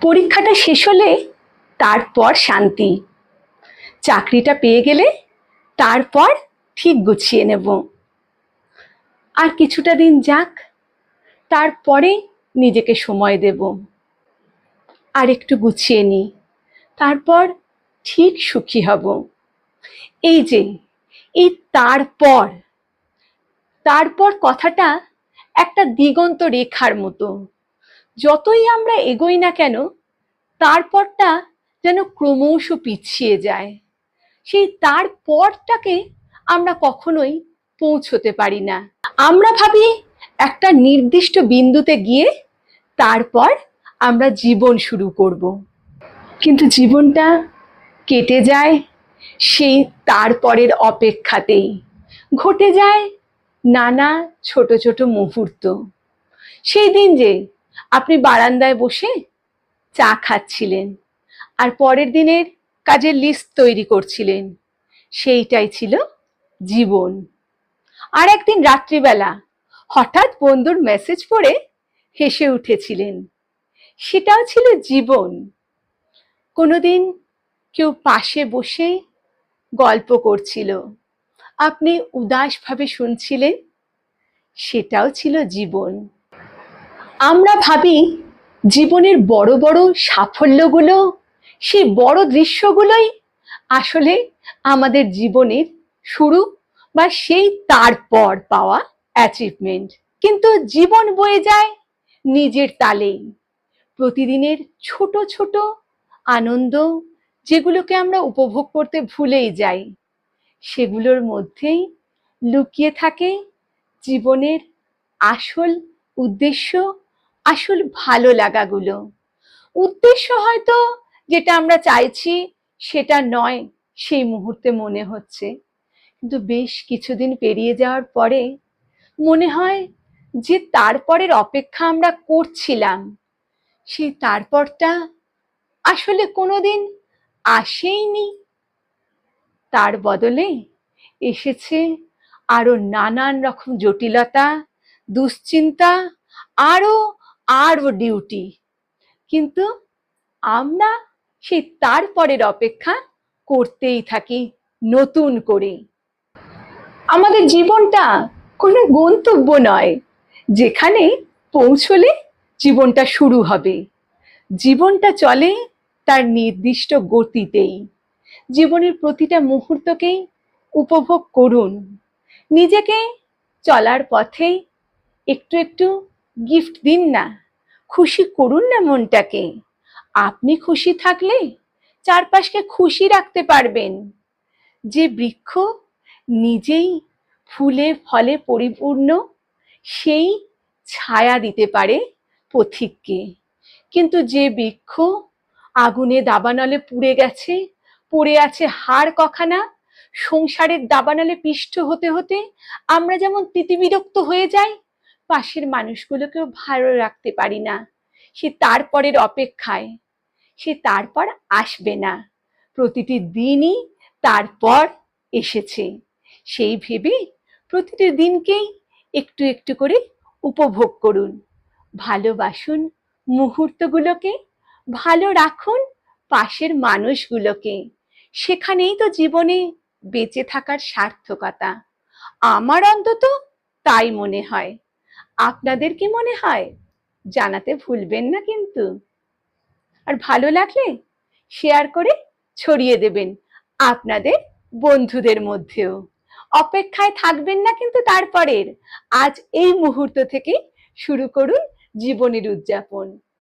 পরীক্ষাটা শেষ হলে তারপর শান্তি। চাকরিটা পেয়ে গেলে তারপর ঠিক গুছিয়ে নেব। আর কিছুটা দিন যাক, তারপরে নিজেকে সময় দেব। আর একটু গুছিয়ে নিই, তারপর ঠিক সুখী হব। এই যে এই তারপর তারপর কথাটা একটা দিগন্ত রেখার মতো। যতই আমরা এগোই না কেন, তারপরটা যেন ক্রমশ পিছিয়ে যায়। সেই তারপরটাকে আমরা কখনোই পৌঁছতে পারি না। আমরা ভাবি একটা নির্দিষ্ট বিন্দুতে গিয়ে তারপর আমরা জীবন শুরু করব, কিন্তু জীবনটা কেটে যায় সেই তারপরের অপেক্ষাতেই। ঘটে যায় নানা ছোট ছোট মুহূর্ত। সেই দিন যে আপনি বারান্দায় বসে চা খাচ্ছিলেন আর পরের দিনের কাজের লিস্ট তৈরি করছিলেন, সেইটাই ছিল জীবন। আর একদিন রাত্রিবেলা হঠাৎ বন্ধুর মেসেজ পড়ে হেসে উঠেছিলেন, সেটাও ছিল জীবন। কোনোদিন কেউ পাশে বসে গল্প করছিল, আপনি উদাসভাবে শুনছিলেন, সেটাও ছিল জীবন। আমরা ভাবি জীবনের বড় বড় সাফল্যগুলো, সেই বড় দৃশ্যগুলোই আসলে আমাদের জীবনের শুরু বা সেই তারপর পাওয়া অ্যাচিভমেন্ট। কিন্তু জীবন বয়ে যায় নিজের তালেই। প্রতিদিনের ছোট ছোট আনন্দ, যেগুলোকে আমরা উপভোগ করতে ভুলেই যাই, সেগুলোর মধ্যেই লুকিয়ে থাকে জীবনের আসল উদ্দেশ্য, আসল ভালো লাগাগুলো। উদ্দেশ্য হয়তো যেটা আমরা চাইছি সেটা নয় সেই মুহূর্তে মনে হচ্ছে, কিন্তু বেশ কিছুদিন পেরিয়ে যাওয়ার পরে মনে হয় যে তারপরের অপেক্ষা আমরা করছিলাম, সেই তারপরটা আসলে কোনোদিন আসেইনি। তার বদলে এসেছে আরো নানান রকম জটিলতা, দুশ্চিন্তা, আরো আরো ডিউটি। কিন্তু আমরা সেই তারপরের অপেক্ষা করতেই থাকি নতুন করে। আমাদের জীবনটা কোনো গন্তব্য নয় যেখানে পৌঁছলে জীবনটা শুরু হবে। জীবনটা চলে তার নির্দিষ্ট গতিতেই। জীবনের প্রতিটা মুহূর্তকেই উপভোগ করুন। নিজেকে চলার পথে একটু একটু গিফট দিন না, খুশি করুন না মনটাকে। আপনি খুশি থাকলে চারপাশকে খুশি রাখতে পারবেন। যে বৃক্ষ নিজেই ফুলে ফলে পরিপূর্ণ, সেই ছায়া দিতে পারে পথিককে। কিন্তু যে বৃক্ষ আগুনে দাবানলে পুড়ে গেছে, পড়ে আছে হাড় কখানা, সংসারের দাবানলে পিষ্ট হতে হতে আমরা যেমন তিতিবিরক্ত হয়ে যাই, পাশের মানুষগুলোকেও ভালো রাখতে পারি না। সে তারপরের অপেক্ষায়, সে তারপর আসবে না। প্রতিটি দিনই তারপর এসেছে, সেই ভেবে প্রতিটি দিনকেই একটু একটু করে উপভোগ করুন। ভালোবাসুন মুহূর্তগুলোকে, ভালো রাখুন পাশের মানুষগুলোকে। সেখানেই তো জীবনে বেঁচে থাকার সার্থকতা। আমার অন্তত তাই মনে হয়। আপনাদের কি মনে হয়? জানাতে ভুলবেন না কিন্তু। আর ভালো লাগলে শেয়ার করে ছড়িয়ে দেবেন আপনাদের বন্ধুদের মধ্যেও। অপেক্ষায় থাকবেন না কিন্তু তারপরের। আজ এই মুহূর্ত থেকে শুরু করুন জীবনের উদযাপন।